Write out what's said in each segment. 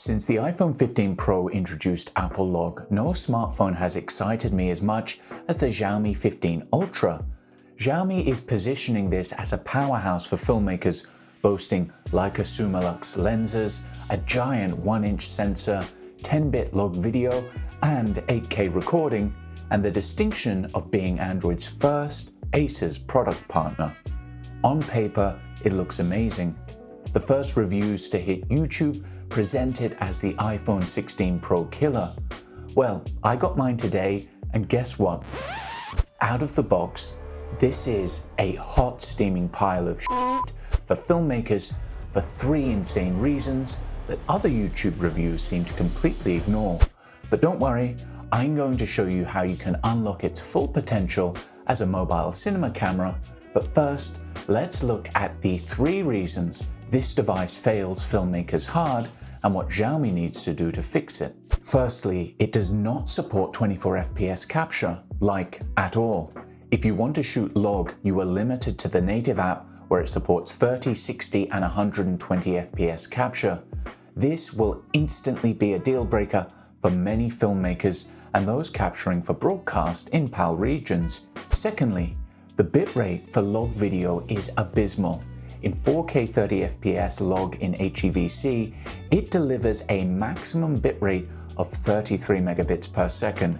Since the iPhone 15 Pro introduced Apple Log, no smartphone has excited me as much as the Xiaomi 15 Ultra. Xiaomi is positioning this as a powerhouse for filmmakers, boasting Leica Summilux lenses, a giant 1-inch sensor, 10-bit log video, and 8K recording, and the distinction of being Android's first ACES product partner. On paper, it looks amazing. The first reviews to hit YouTube present it as the iPhone 16 Pro killer. Well, I got mine today, and guess what? Out of the box, this is a hot steaming pile of shit for filmmakers for 3 insane reasons that other YouTube reviews seem to completely ignore. But don't worry, I'm going to show you how you can unlock its full potential as a mobile cinema camera. But first, let's look at the 3 reasons this device fails filmmakers hard and what Xiaomi needs to do to fix it. Firstly, it does not support 24 FPS capture, like at all. If you want to shoot log, you are limited to the native app where it supports 30, 60 and 120 FPS capture. This will instantly be a deal breaker for many filmmakers and those capturing for broadcast in PAL regions. Secondly, the bitrate for log video is abysmal. In 4K 30fps log in HEVC, it delivers a maximum bitrate of 33 megabits per second.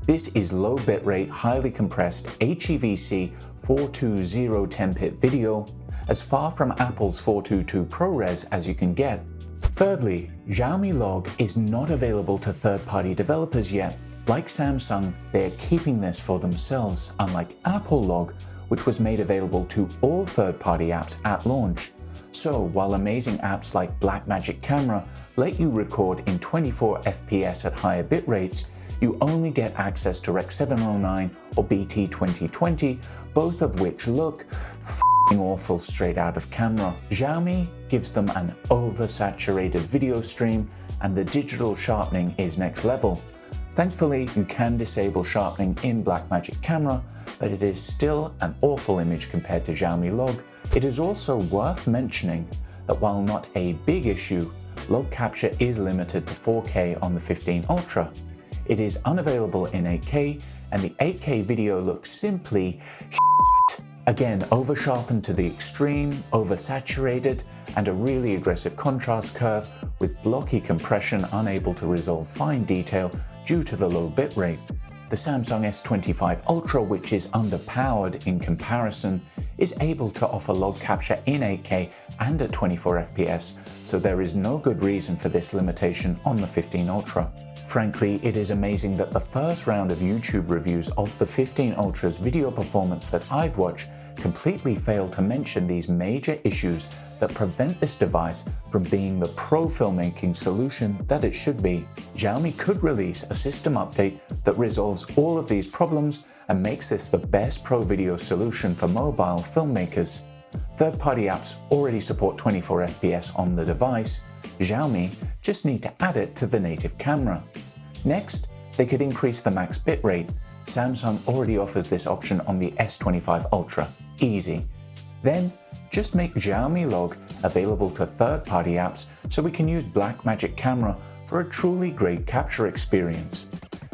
This is low bitrate, highly compressed HEVC 420 10-bit video, as far from Apple's 422 ProRes as you can get. Thirdly, Xiaomi Log is not available to third-party developers yet. Like Samsung, they are keeping this for themselves, unlike Apple Log, which was made available to all third-party apps at launch. So while amazing apps like Blackmagic Camera let you record in 24 FPS at higher bit rates, you only get access to Rec 709 or BT 2020, both of which look f***ing awful straight out of camera. Xiaomi gives them an oversaturated video stream, and the digital sharpening is next level. Thankfully, you can disable sharpening in Blackmagic Camera, but it is still an awful image compared to Xiaomi Log. It is also worth mentioning that while not a big issue, log capture is limited to 4K on the 15 Ultra. It is unavailable in 8K, and the 8K video looks simply shit. Again, over-sharpened to the extreme, oversaturated, and a really aggressive contrast curve with blocky compression unable to resolve fine detail due to the low bitrate. The Samsung S25 Ultra, which is underpowered in comparison, is able to offer log capture in 8K and at 24 FPS, so there is no good reason for this limitation on the 15 Ultra. Frankly, it is amazing that the first round of YouTube reviews of the 15 Ultra's video performance that I've watched completely fail to mention these major issues that prevent this device from being the pro filmmaking solution that it should be. Xiaomi could release a system update that resolves all of these problems and makes this the best pro video solution for mobile filmmakers. Third-party apps already support 24 FPS on the device. Xiaomi just need to add it to the native camera. Next, they could increase the max bitrate. Samsung already offers this option on the S25 Ultra. Easy. Then, just make Xiaomi Log available to third-party apps so we can use Blackmagic Camera for a truly great capture experience.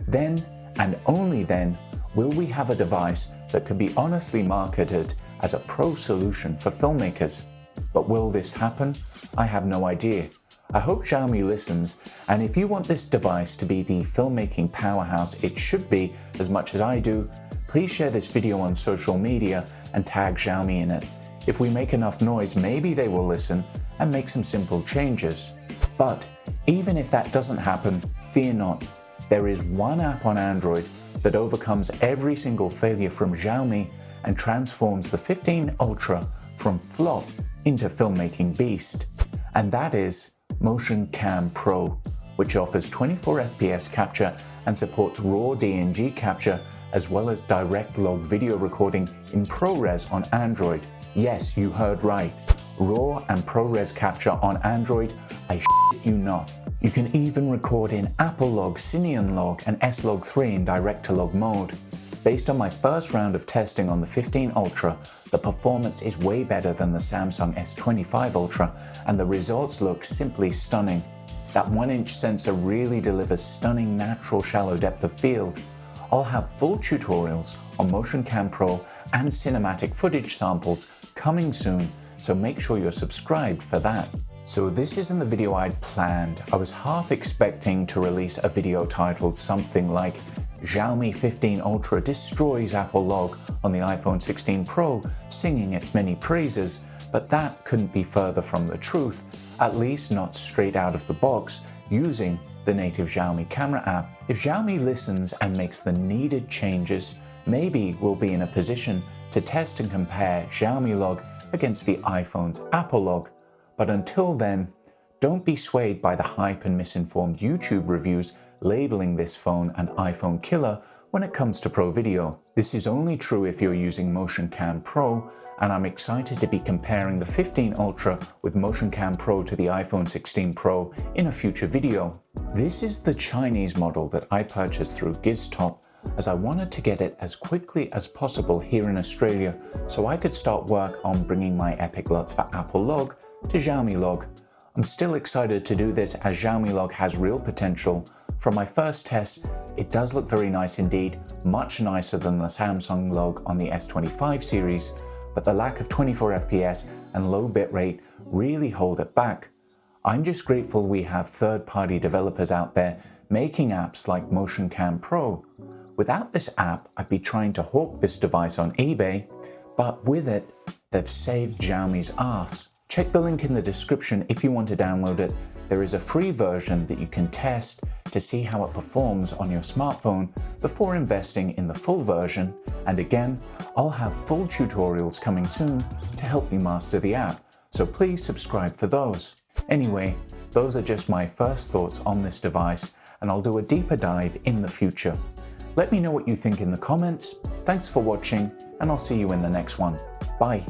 Then, and only then, will we have a device that can be honestly marketed as a pro solution for filmmakers. But will this happen? I have no idea. I hope Xiaomi listens, and if you want this device to be the filmmaking powerhouse it should be as much as I do, please share this video on social media and tag Xiaomi in it. If we make enough noise, maybe they will listen and make some simple changes. But even if that doesn't happen, fear not. There is one app on Android that overcomes every single failure from Xiaomi and transforms the 15 Ultra from flop into filmmaking beast. And that is MotionCam Pro, which offers 24 FPS capture and supports raw DNG capture as well as direct log video recording in ProRes on Android. Yes, you heard right. RAW and ProRes capture on Android, I shit you not. You can even record in Apple Log, Cineon Log and S-Log 3 in direct-to-log mode. Based on my first round of testing on the 15 Ultra, the performance is way better than the Samsung S25 Ultra and the results look simply stunning. That 1-inch sensor really delivers stunning natural shallow depth of field. I'll have full tutorials on MotionCam Pro and cinematic footage samples coming soon, so make sure you're subscribed for that. So this isn't the video I'd planned. I was half expecting to release a video titled something like Xiaomi 15 Ultra destroys Apple log on the iPhone 16 Pro, singing its many praises, but that couldn't be further from the truth, at least not straight out of the box using the native Xiaomi camera app. If Xiaomi listens and makes the needed changes, maybe we'll be in a position to test and compare Xiaomi log against the iPhone's Apple log. But until then, don't be swayed by the hype and misinformed YouTube reviews labeling this phone an iPhone killer when it comes to pro video. This is only true if you're using MotionCam Pro, and I'm excited to be comparing the 15 Ultra with MotionCam Pro to the iPhone 16 Pro in a future video. This is the Chinese model that I purchased through Giztop, as I wanted to get it as quickly as possible here in Australia so I could start work on bringing my epic LUTs for Apple log to Xiaomi log. I'm still excited to do this as Xiaomi log has real potential. From my first test, it does look very nice indeed, much nicer than the Samsung log on the S25 series, but the lack of 24 FPS and low bitrate really hold it back. I'm just grateful we have third-party developers out there making apps like MotionCam Pro. Without this app, I'd be trying to hawk this device on eBay, but with it, they've saved Xiaomi's ass. Check the link in the description if you want to download it. There is a free version that you can test to see how it performs on your smartphone before investing in the full version. And again, I'll have full tutorials coming soon to help you master the app, so please subscribe for those. Anyway, those are just my first thoughts on this device, and I'll do a deeper dive in the future. Let me know what you think in the comments. Thanks for watching, and I'll see you in the next one. Bye.